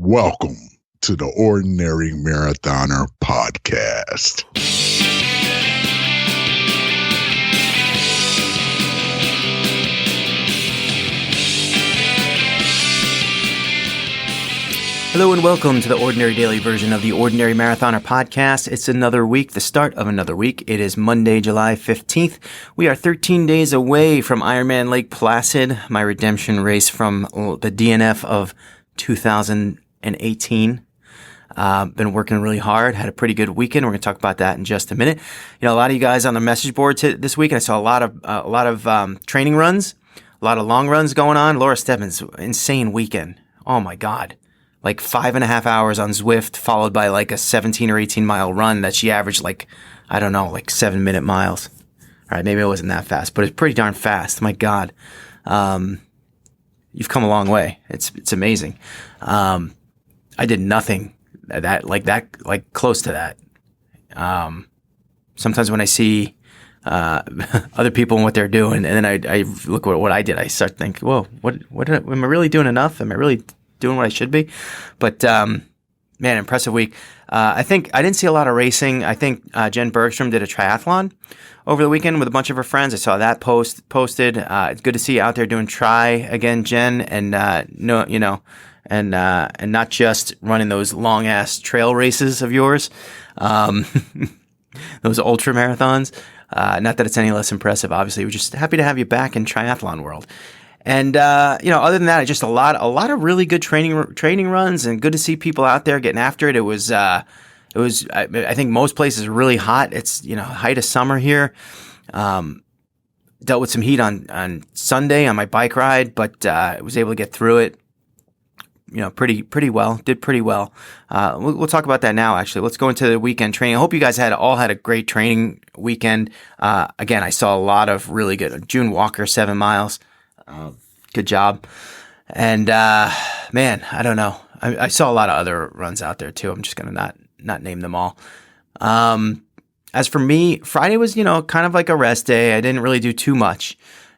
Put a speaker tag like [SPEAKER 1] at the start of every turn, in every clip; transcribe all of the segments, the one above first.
[SPEAKER 1] Welcome to the Ordinary Marathoner podcast.
[SPEAKER 2] Hello and welcome to the Ordinary Daily version of the Ordinary Marathoner podcast. It's another week, the start of another week. It is Monday, July 15th. We are 13 days away from Ironman Lake Placid, my redemption race from the DNF of 2018. Been working really hard, had a pretty good weekend. We're going to talk about that in just a minute. You know, a lot of you guys on the message board this week, I saw a lot of training runs, a lot of long runs going on. Laura Stebbins, insane weekend. Oh my God. Like 5.5 hours on Zwift, followed by like a 17 or 18 mile run that she averaged like 7-minute miles. All right, maybe it wasn't that fast, but it's pretty darn fast. My God. You've come a long way. It's amazing. I did nothing like close to that. Sometimes when I see other people and what they're doing, and then I look at what I did, I start thinking, whoa, what am I really doing enough? Am I really doing what I should be? But man, impressive week. I think I didn't see a lot of racing. I think Jen Bergstrom did a triathlon over the weekend with a bunch of her friends. I saw that posted. It's good to see you out there doing tri again, Jen, and not just running those long ass trail races of yours, those ultra marathons. Not that it's any less impressive. Obviously, we're just happy to have you back in triathlon world. And, other than that, just a lot of really good training runs, and good to see people out there getting after it. I think most places are really hot. It's, height of summer here. Dealt with some heat on Sunday on my bike ride, but, was able to get through it, pretty well, did pretty well. We'll talk about that now, actually. Let's go into the weekend training. I hope you guys all had a great training weekend. Again, I saw a lot of really good. June Walker, 7 miles. Good job. And, man, I don't know. I saw a lot of other runs out there too. I'm just going to not name them all. As for me, Friday was, kind of like a rest day. I didn't really do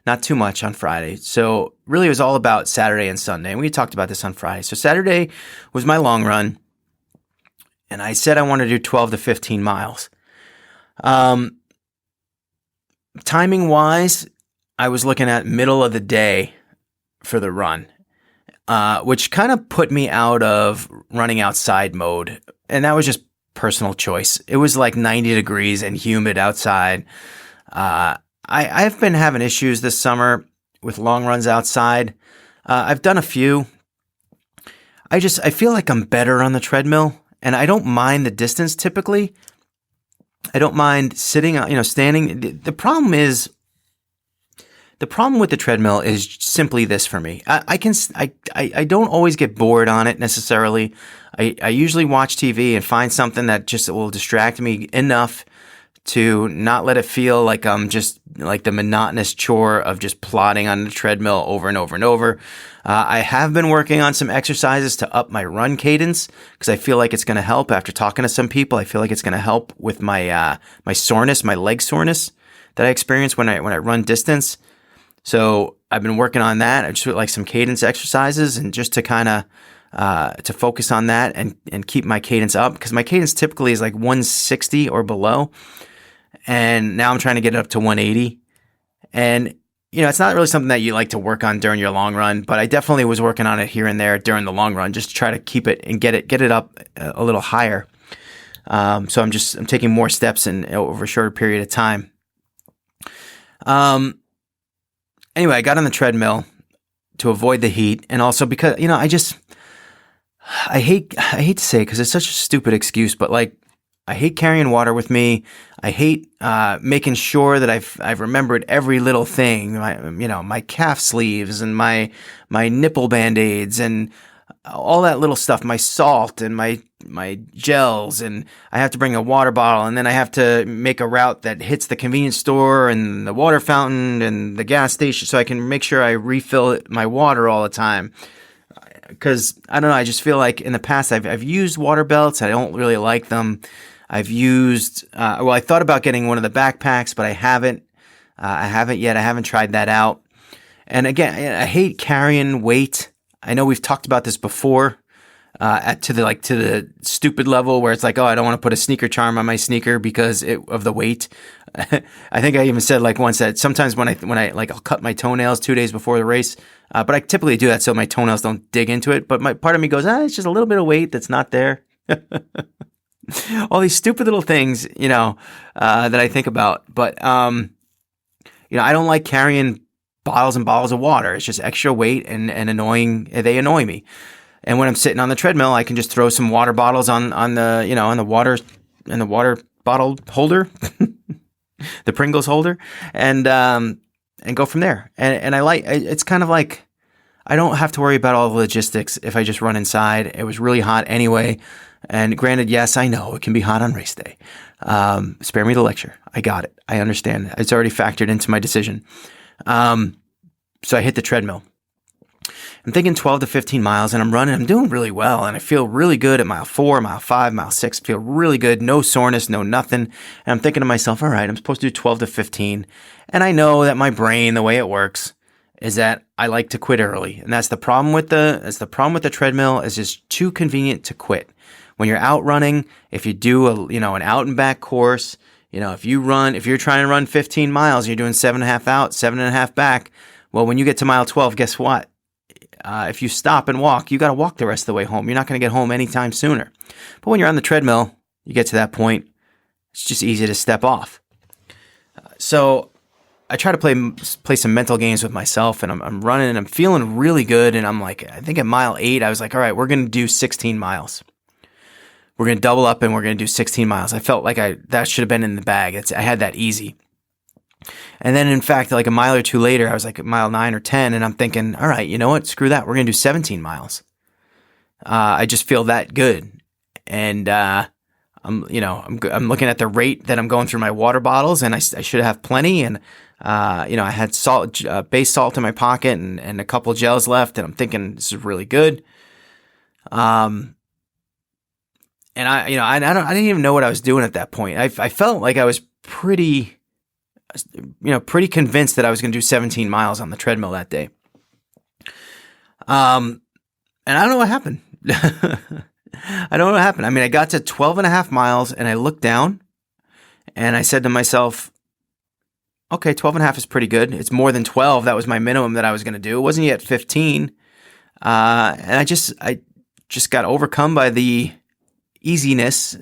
[SPEAKER 2] not too much on Friday. So really it was all about Saturday and Sunday. And we talked about this on Friday. So Saturday was my long run, and I said I wanted to do 12 to 15 miles. Timing wise, I was looking at middle of the day for the run, which kind of put me out of running outside mode. And that was just personal choice. It was like 90 degrees and humid outside. I've been having issues this summer with long runs outside. I've done a few. I feel like I'm better on the treadmill, and I don't mind the distance typically. I don't mind sitting, standing. The problem with the treadmill is simply this for me. I don't always get bored on it necessarily. I usually watch TV and find something that just will distract me enough to not let it feel like I'm just like the monotonous chore of just plodding on the treadmill over and over and over. I have been working on some exercises to up my run cadence because I feel like it's going to help. After talking to some people, I feel like it's going to help with my soreness, my leg soreness that I experience when I run distance. So I've been working on that. I just like some cadence exercises, and just to kind of to focus on that and keep my cadence up, because my cadence typically is like 160 or below. And now I'm trying to get it up to 180. And, it's not really something that you like to work on during your long run, but I definitely was working on it here and there during the long run, just to try to keep it and get it up a little higher. So I'm taking more steps over a shorter period of time. Anyway, I got on the treadmill to avoid the heat, and also because, I hate to say it because it's such a stupid excuse, but like, I hate carrying water with me. I hate making sure that I've remembered every little thing. My calf sleeves and my nipple band-aids and all that little stuff. My salt and my gels, and I have to bring a water bottle, and then I have to make a route that hits the convenience store and the water fountain and the gas station, so I can make sure I refill my water all the time. Because I don't know, I just feel like in the past I've used water belts. I don't really like them. I've used, I thought about getting one of the backpacks, but I haven't yet. I haven't tried that out. And again, I hate carrying weight. I know we've talked about this before. to the stupid level where it's like, oh, I don't want to put a sneaker charm on my sneaker because of the weight. I think I even said like once that sometimes when I like I'll cut my toenails 2 days before the race, but I typically do that so my toenails don't dig into it. But my part of me goes, it's just a little bit of weight that's not there. All these stupid little things, that I think about. But I don't like carrying bottles and bottles of water. It's just extra weight and annoying. They annoy me. And when I'm sitting on the treadmill, I can just throw some water bottles on the water bottle holder, the Pringles holder, and go from there. And it's kind of like I don't have to worry about all the logistics if I just run inside. It was really hot anyway. And granted, yes, I know it can be hot on race day. Spare me the lecture. I got it. I understand. It's already factored into my decision. So I hit the treadmill. I'm thinking 12 to 15 miles and I'm running. I'm doing really well. And I feel really good at mile 4, mile 5, mile 6. Feel really good. No soreness, no nothing. And I'm thinking to myself, all right, I'm supposed to do 12 to 15. And I know that my brain, the way it works, is that I like to quit early. And that's the problem with the treadmill is it's too convenient to quit. When you're out running, if you do an out and back course, if you're trying to run 15 miles, you're doing 7.5 out, 7.5 back. Well, when you get to mile 12, guess what? If you stop and walk, you got to walk the rest of the way home. You're not going to get home anytime sooner. But when you're on the treadmill, you get to that point, it's just easy to step off. So I try to play some mental games with myself, and I'm running, and I'm feeling really good. And I'm like, I think at mile 8, I was like, all right, we're going to do 16 miles. We're going to double up, and we're going to do 16 miles. I felt like that should have been in the bag. I had that easy. And then, in fact, like a mile or two later, I was like at mile 9 or 10, and I'm thinking, all right, you know what? Screw that. We're going to do 17 miles. I just feel that good. And I'm looking at the rate that I'm going through my water bottles, and I should have plenty. And I had base salt in my pocket and a couple of gels left, and I'm thinking this is really good. And I didn't even know what I was doing at that point. I felt like I was pretty convinced that I was going to do 17 miles on the treadmill that day. And I don't know what happened. I don't know what happened. I mean, I got to 12.5 miles and I looked down and I said to myself, okay, 12.5 is pretty good. It's more than 12. That was my minimum that I was going to do. It wasn't yet 15. And I just got overcome by the easiness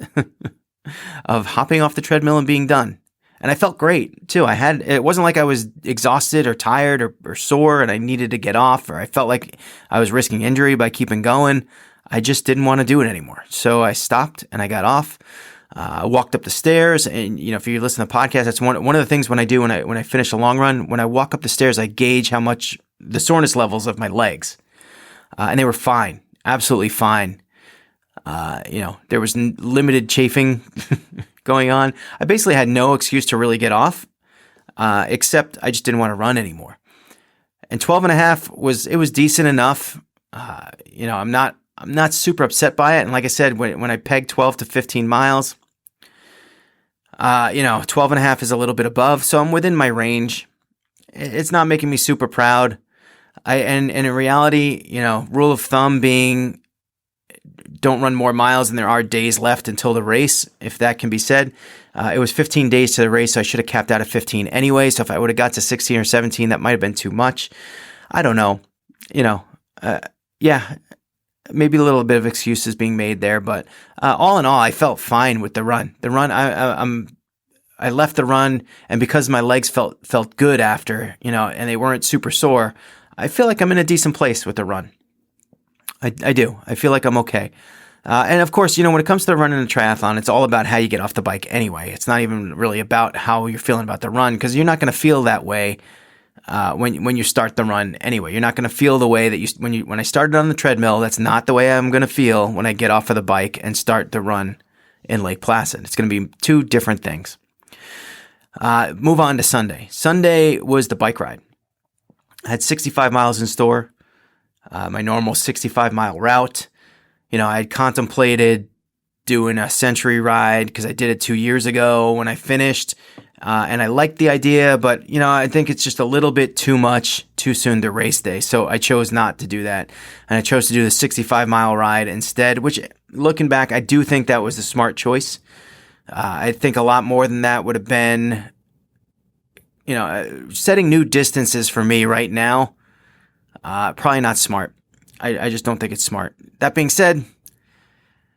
[SPEAKER 2] of hopping off the treadmill and being done. And I felt great too. It wasn't like I was exhausted or tired or sore and I needed to get off, or I felt like I was risking injury by keeping going. I just didn't want to do it anymore. So I stopped and I got off. I walked up the stairs, and if you listen to the podcast, that's one of the things when I do when I finish a long run. When I walk up the stairs, I gauge how much the soreness levels of my legs, and they were fine, absolutely fine. There was limited chafing going on. I basically had no excuse to really get off, except I just didn't want to run anymore. And 12.5 was decent enough. I'm not super upset by it. And like I said, when I pegged 12 to 15 miles, 12.5 is a little bit above, so I'm within my range. It's not making me super proud. And in reality, rule of thumb being, don't run more miles than there are days left until the race, if that can be said. It was 15 days to the race, so I should have capped out at 15 anyway. So if I would have got to 16 or 17, that might have been too much. I don't know. Maybe a little bit of excuses being made there, but all in all, I felt fine with the run. I left the run, and because my legs felt good after, and they weren't super sore, I feel like I'm in a decent place with the run. I do. I feel like I'm okay. And of course, when it comes to running a triathlon, it's all about how you get off the bike anyway. It's not even really about how you're feeling about the run, because you're not going to feel that way when you start the run anyway. You're not going to feel the way that when I started on the treadmill. That's not the way I'm going to feel when I get off of the bike and start the run in Lake Placid. It's going to be two different things. Move on to Sunday. Sunday was the bike ride. I had 65 miles in store. My normal 65-mile route. I had contemplated doing a century ride because I did it 2 years ago when I finished. And I liked the idea, but I think it's just a little bit too much too soon to race day. So I chose not to do that. And I chose to do the 65-mile ride instead, which looking back, I do think that was the smart choice. I think a lot more than that would have been, setting new distances for me right now. Probably not smart. I just don't think it's smart. That being said,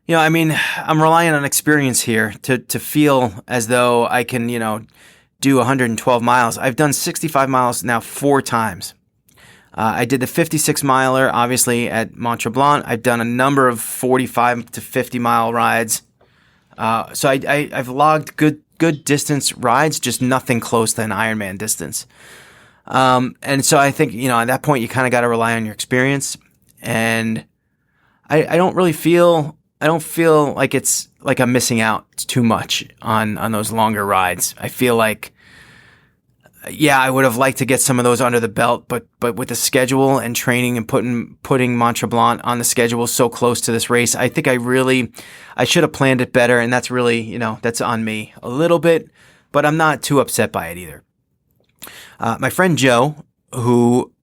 [SPEAKER 2] I'm relying on experience here to feel as though I can, do 112 miles. I've done 65 miles now 4 times. I did the 56 miler, obviously, at Mont Tremblant. I've done a number of 45 to 50 mile rides. So I've logged good distance rides, just nothing close to an Ironman distance. And so I think, at that point, you kind of got to rely on your experience. And I don't feel like it's like I'm missing out too much on those longer rides. I feel like, I would have liked to get some of those under the belt, but with the schedule and training and putting Mont Tremblant on the schedule so close to this race, I think I should have planned it better. And that's really, that's on me a little bit, but I'm not too upset by it either. My friend Joe, who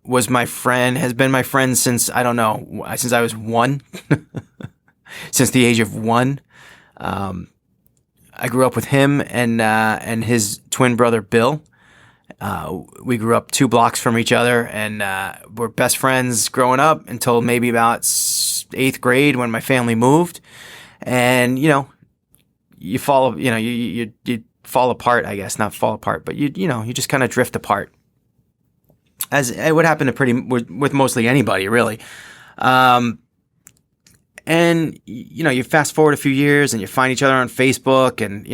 [SPEAKER 2] was my friend, has been my friend since, I don't know, since I was 1, since the age of 1. I grew up with him and his twin brother, Bill. We grew up 2 blocks from each other and were best friends growing up until maybe about 8th grade when my family moved. And, you fall apart, I guess, not fall apart, but you just kind of drift apart. As it would happen with mostly anybody, really. And you fast forward a few years and you find each other on Facebook, and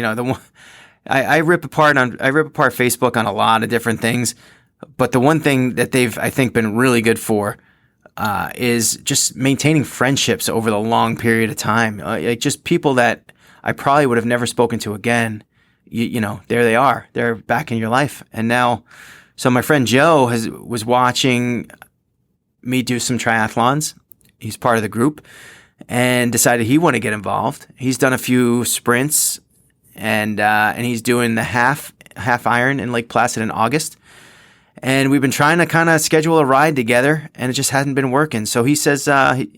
[SPEAKER 2] I rip apart Facebook on a lot of different things, but the one thing that they've, I think, been really good for is just maintaining friendships over the long period of time. Like just people that I probably would have never spoken to again. There they are. They're back in your life, and now. So my friend Joe was watching me do some triathlons. He's part of the group and decided he wanted to get involved. He's done a few sprints and he's doing the half iron in Lake Placid in August. And we've been trying to kind of schedule a ride together, and it just hasn't been working. So he says,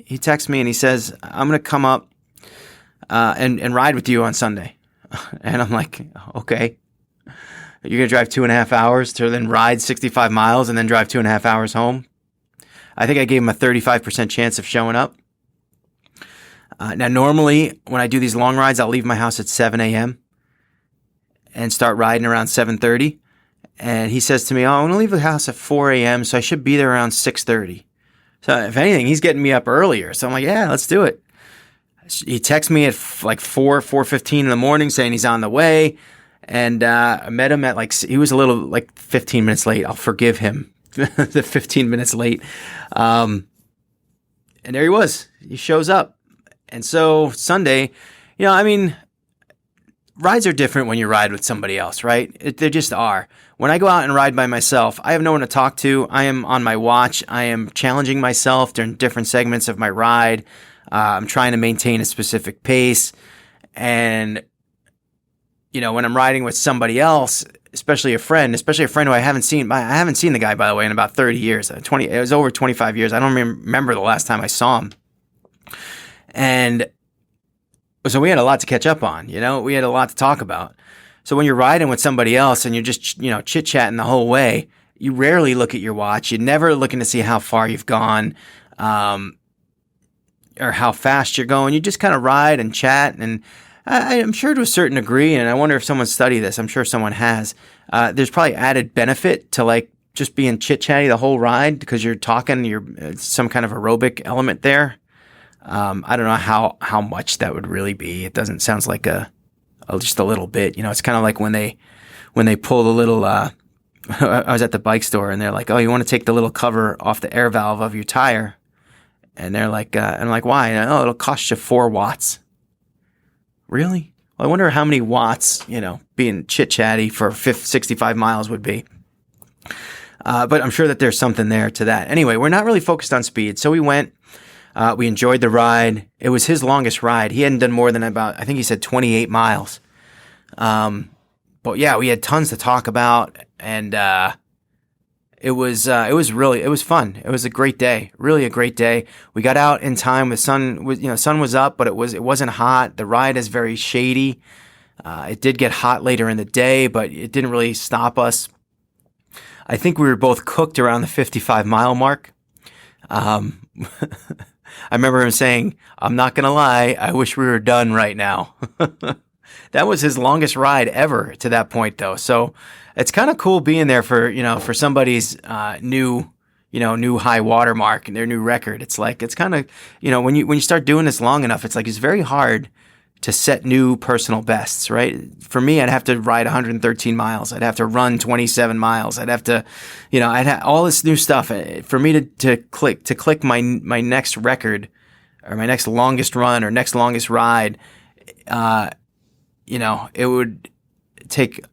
[SPEAKER 2] he texts me and he says, I'm going to come up and ride with you on Sunday. And I'm like, okay. You're going to drive 2.5 hours to then ride 65 miles and then drive 2.5 hours home? I think I gave him a 35% chance of showing up. Now, normally, when I do these long rides, I'll leave my house at 7 a.m. and start riding around 7:30. And he says to me, I'm going to leave the house at 4 a.m., so I should be there around 6:30. So if anything, he's getting me up earlier. So I'm like, yeah, let's do it. He texts me at like 4:15 in the morning saying he's on the way. And I met him at he was a little 15 minutes late. I'll forgive him the 15 minutes late. And there he was. He shows up. And so Sunday, rides are different when you ride with somebody else, right? They just are. When I go out and ride by myself, I have no one to talk to. I am on my watch. I am challenging myself during different segments of my ride. I'm trying to maintain a specific pace. And when I'm riding with somebody else, especially a friend who I haven't seen the guy, by the way, in about 30 years, it was over 25 years. I don't remember the last time I saw him. And so we had a lot to catch up on, we had a lot to talk about. So when you're riding with somebody else and you're just, chit-chatting the whole way, you rarely look at your watch. You're never looking to see how far you've gone, or how fast you're going. You just kind of ride and chat. And I'm sure to a certain degree, and I wonder if someone studied this. I'm sure someone has. There's probably added benefit to just being chit-chatty the whole ride because you're talking. You're some kind of aerobic element there. I don't know how much that would really be. It doesn't sound like just a little bit. It's kind of like when they pull the little. I was at the bike store and they're like, "Oh, you want to take the little cover off the air valve of your tire?" And they're like, I'm like, "Why?" And, "Oh, it'll cost you 4 watts." Really? Well, I wonder how many watts, being chit-chatty for 65 miles would be. But I'm sure that there's something there to that. Anyway, we're not really focused on speed. So we went, We enjoyed the ride. It was his longest ride. He hadn't done more than about, I think he said 28 miles. But yeah, we had tons to talk about, and it was fun. It was a great day, really a great day. We got out in time. The sun was up, but it wasn't hot. The ride is very shady. It did get hot later in the day, but it didn't really stop us. I think we were both cooked around the 55-mile mark. I remember him saying, "I'm not gonna lie, I wish we were done right now." That was his longest ride ever to that point, though. So it's kind of cool being there for somebody's new high water mark and their new record. It's like, it's kind of, when you start doing this long enough, it's like it's very hard to set new personal bests, right? For me, I'd have to ride 113 miles. I'd have to run 27 miles. I'd have to, I'd have all this new stuff for me to click my next record or my next longest run or next longest ride. It would take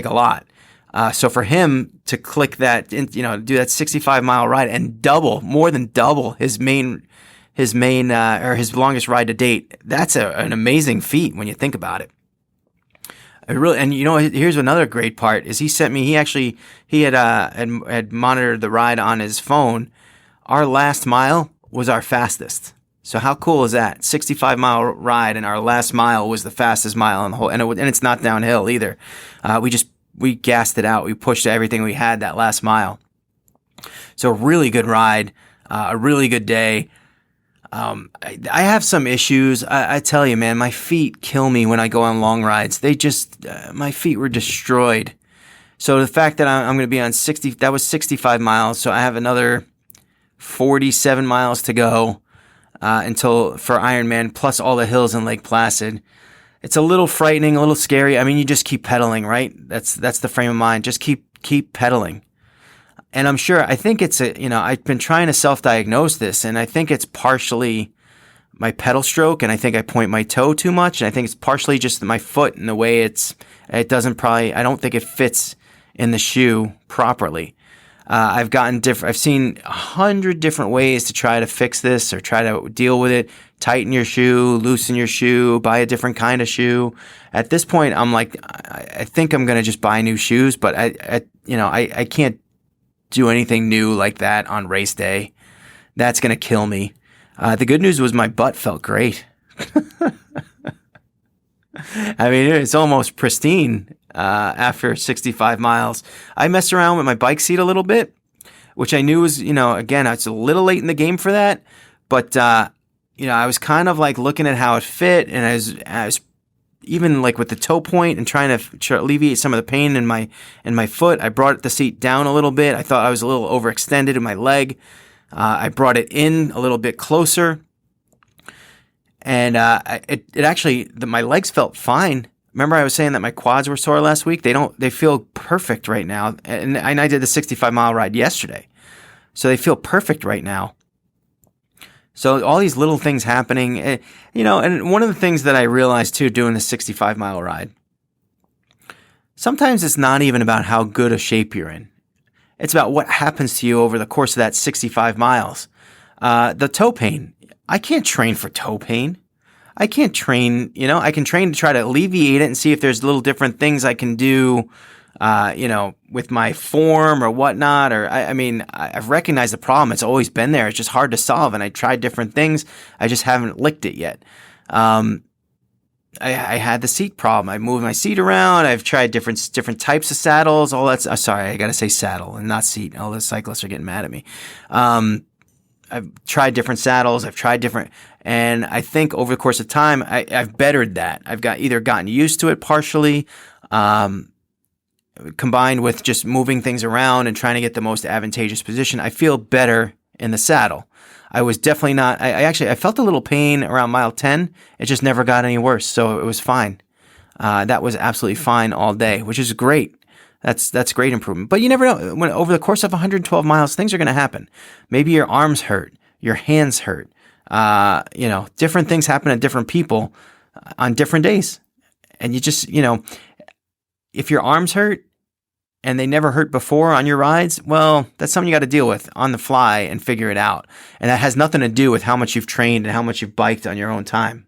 [SPEAKER 2] a lot. So for him to click that, do that 65-mile ride and more than double his longest ride to date, that's an amazing feat when you think about it. Here's another great part is he had monitored the ride on his phone. Our last mile was our fastest. So how cool is that? 65-mile ride, and our last mile was the fastest mile in the whole, and it's not downhill either. We gassed it out. We pushed everything we had that last mile. So a really good ride, a really good day. I have some issues. I tell you, man, my feet kill me when I go on long rides. My feet were destroyed. So the fact that I'm going to be on 60, that was 65 miles. So I have another 47 miles to go. For Ironman, plus all the hills in Lake Placid. It's a little frightening, a little scary. I mean, you just keep pedaling, right? That's the frame of mind. Just keep pedaling. And I think it's I've been trying to self-diagnose this, and I think it's partially my pedal stroke, and I think I point my toe too much, and I think it's partially just my foot and the way I don't think it fits in the shoe properly. I've seen 100 different ways to try to fix this or try to deal with it. Tighten your shoe, loosen your shoe, buy a different kind of shoe. At this point, I'm like, I think I'm going to just buy new shoes, but I can't do anything new like that on race day. That's going to kill me. The good news was my butt felt great. I mean, it's almost pristine. After 65 miles, I messed around with my bike seat a little bit, which I knew was, again, it's a little late in the game for that, but, I was kind of like looking at how it fit, and I was even like with the toe point and trying to alleviate some of the pain in my foot. I brought the seat down a little bit. I thought I was a little overextended in my leg. I brought it in a little bit closer, and my legs felt fine. Remember I was saying that my quads were sore last week? They feel perfect right now. And I did the 65-mile ride yesterday. So they feel perfect right now. So all these little things happening, and one of the things that I realized too doing the 65-mile ride, sometimes it's not even about how good a shape you're in. It's about what happens to you over the course of that 65 miles. The toe pain. I can't train for toe pain. I can't train, I can train to try to alleviate it and see if there's little different things I can do, with my form or whatnot. Or I've recognized the problem. It's always been there. It's just hard to solve. And I tried different things. I just haven't licked it yet. I had the seat problem. I moved my seat around. I've tried different types of saddles. All that's, sorry, I got to say saddle and not seat. All the cyclists are getting mad at me. I've tried different saddles. And I think over the course of time, I've bettered that. I've either gotten used to it partially, combined with just moving things around and trying to get the most advantageous position. I feel better in the saddle. I was definitely not. I felt a little pain around mile 10. It just never got any worse, so it was fine. That was absolutely fine all day, which is great. That's great improvement. But you never know. When over the course of 112 miles, things are going to happen. Maybe your arms hurt, your hands hurt. Different things happen to different people on different days. And you just, if your arms hurt, and they never hurt before on your rides, well, that's something you got to deal with on the fly and figure it out. And that has nothing to do with how much you've trained and how much you've biked on your own time.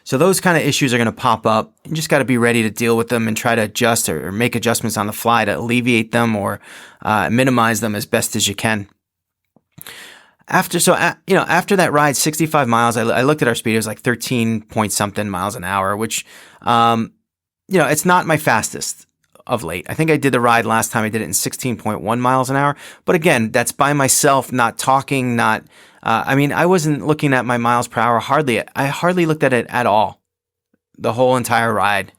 [SPEAKER 2] So those kind of issues are going to pop up. You just got to be ready to deal with them and try to adjust or make adjustments on the fly to alleviate them or minimize them as best as you can. After that ride, 65 miles, I looked at our speed. It was like 13 point something miles an hour, which, it's not my fastest of late. I think I did the ride last time. I did it in 16.1 miles an hour. But again, that's by myself, not talking, I wasn't looking at my miles per hour I hardly looked at it at all the whole entire ride.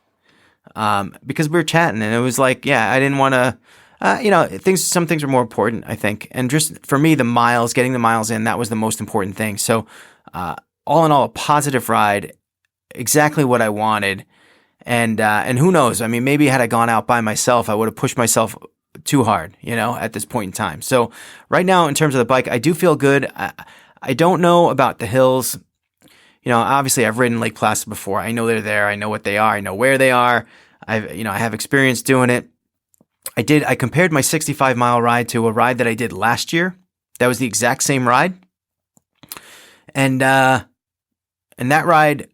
[SPEAKER 2] Because we were chatting and it was like, I didn't want to, some things are more important, I think. And just for me, getting the miles in, that was the most important thing. So, all in all, a positive ride, exactly what I wanted. And who knows? I mean, maybe had I gone out by myself, I would have pushed myself too hard, at this point in time. So right now, in terms of the bike, I do feel good. I don't know about the hills. Obviously I've ridden Lake Placid before. I know they're there. I know what they are. I know where they are. I have experience doing it. I compared my 65-mile ride to a ride that I did last year. That was the exact same ride. And that ride,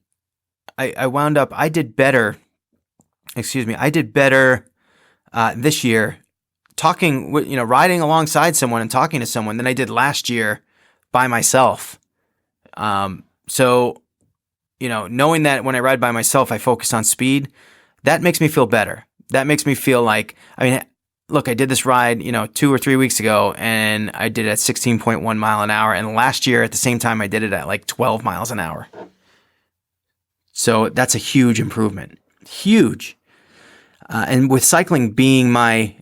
[SPEAKER 2] I wound up, I did better this year riding alongside someone and talking to someone than I did last year by myself. So, knowing that when I ride by myself, I focus on speed, that makes me feel better. That makes me feel like, look, I did this ride, 2 or 3 weeks ago and I did it at 16.1 mile an hour. And last year at the same time, I did it at like 12 miles an hour. So that's a huge improvement. Huge. And with cycling being my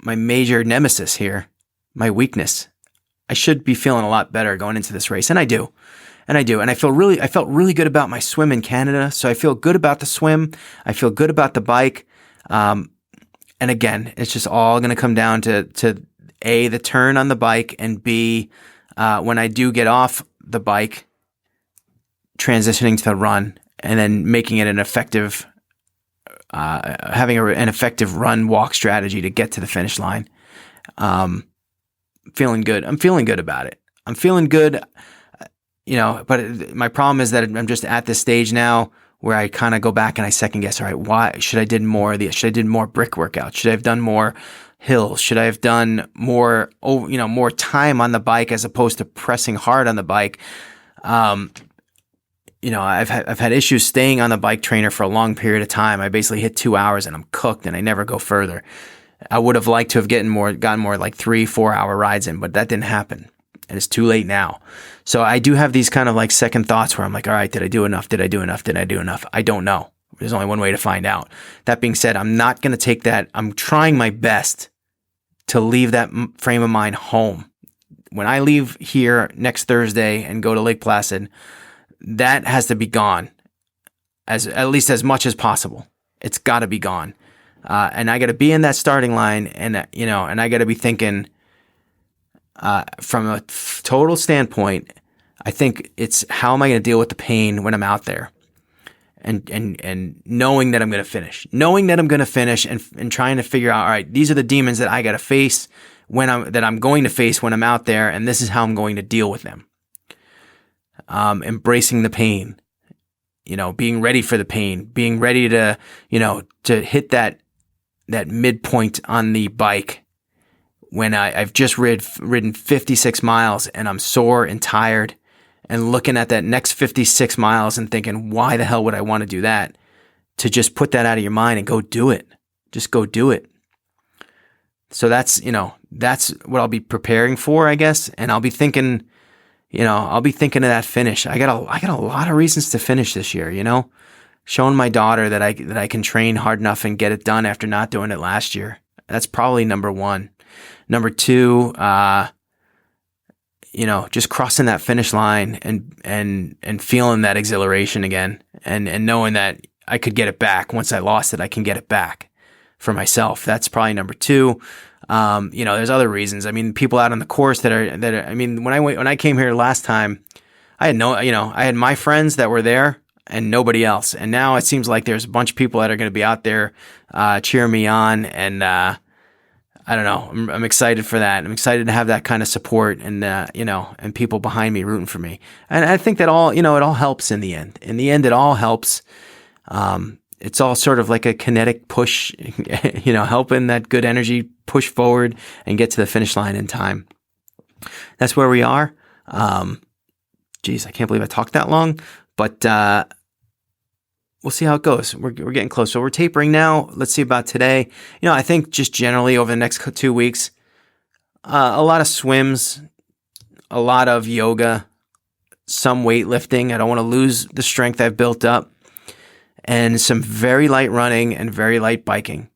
[SPEAKER 2] major nemesis here, my weakness, I should be feeling a lot better going into this race. And I do. And I felt really good about my swim in Canada. So I feel good about the swim. I feel good about the bike. And again, it's just all going to come down to A, the turn on the bike, and B, when I do get off the bike, transitioning to the run and then making it an effective, having an effective run walk strategy to get to the finish line. Feeling good. I'm feeling good about it. I'm feeling good, but my problem is that I'm just at this stage now where I kind of go back and I second guess, all right, why should I did more of should I did more brick workouts? Should I have done more hills? Should I have done more, more time on the bike as opposed to pressing hard on the bike? I've had issues staying on the bike trainer for a long period of time. I basically hit 2 hours and I'm cooked and I never go further. I would have liked to have gotten more like 3-4 hour rides in, but that didn't happen. And it's too late now. So I do have these kind of like second thoughts where I'm like, all right, did I do enough? Did I do enough? Did I do enough? I don't know. There's only one way to find out. That being said, I'm not going to take that. I'm trying my best to leave that frame of mind home. When I leave here next Thursday and go to Lake Placid, that has to be gone at least as much as possible. It's got to be gone. And I got to be in that starting line and I got to be thinking, from a total standpoint, I think it's how am I going to deal with the pain when I'm out there and knowing that I'm going to finish, and trying to figure out, all right, these are the demons that I got to face that I'm going to face when I'm out there. And this is how I'm going to deal with them. Embracing the pain, being ready for the pain, being ready to hit that midpoint on the bike when I've just ridden 56 miles and I'm sore and tired and looking at that next 56 miles and thinking, why the hell would I want to do that? To just put that out of your mind and go do it. Just go do it. So that's what I'll be preparing for, I guess. And I'll be thinking of that finish. I got a lot of reasons to finish this year, showing my daughter that I can train hard enough and get it done after not doing it last year. That's probably number one. Number two, just crossing that finish line and feeling that exhilaration again and knowing that I could get it back. Once I lost it, I can get it back for myself. That's probably number two. There's other reasons. I mean, people out on the course that are, when I came here last time, I had I had my friends that were there. and nobody else. And now it seems like there's a bunch of people that are going to be out there cheering me on, and I don't know. I'm excited for that. I'm excited to have that kind of support and, and people behind me rooting for me. And I think that it all helps in the end. In the end, it all helps. It's all sort of like a kinetic push, helping that good energy push forward and get to the finish line in time. That's where we are. Geez, I can't believe I talked that long, but, we'll see how it goes. We're getting close. So we're tapering now. Let's see about today. I think just generally over the next 2 weeks, a lot of swims, a lot of yoga, some weightlifting. I don't want to lose the strength I've built up, and some very light running and very light biking.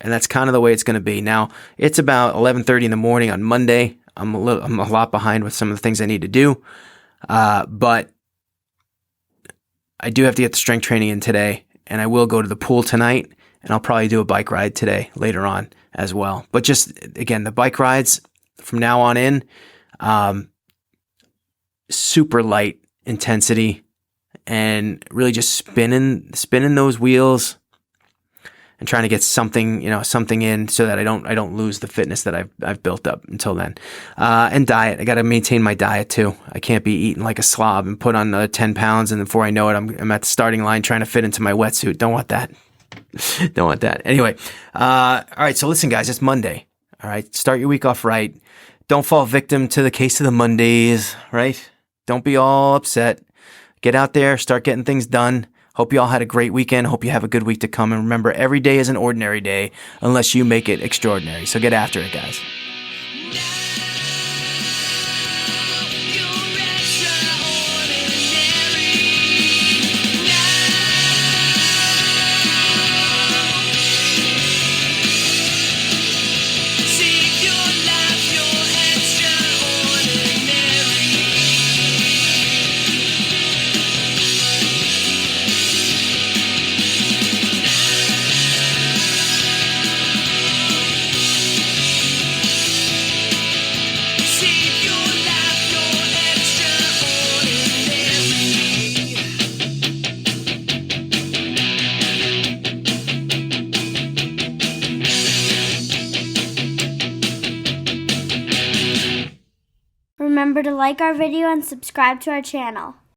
[SPEAKER 2] And that's kind of the way it's going to be. Now, it's about 11:30 in the morning on Monday. I'm a lot behind with some of the things I need to do. But I do have to get the strength training in today, and I will go to the pool tonight, and I'll probably do a bike ride today later on as well. But just, again, the bike rides from now on in, super light intensity, and really just spinning those wheels and trying to get something in so that I don't lose the fitness that I've built up until then. And diet, I got to maintain my diet too. I can't be eating like a slob and put on another 10 pounds, and before I know it, I'm at the starting line trying to fit into my wetsuit. Don't want that. Don't want that. Anyway, all right. So listen, guys, it's Monday. All right, start your week off right. Don't fall victim to the case of the Mondays. Right? Don't be all upset. Get out there, start getting things done. Hope you all had a great weekend. Hope you have a good week to come. And remember, every day is an ordinary day unless you make it extraordinary. So get after it, guys.
[SPEAKER 3] Remember to like our video and subscribe to our channel.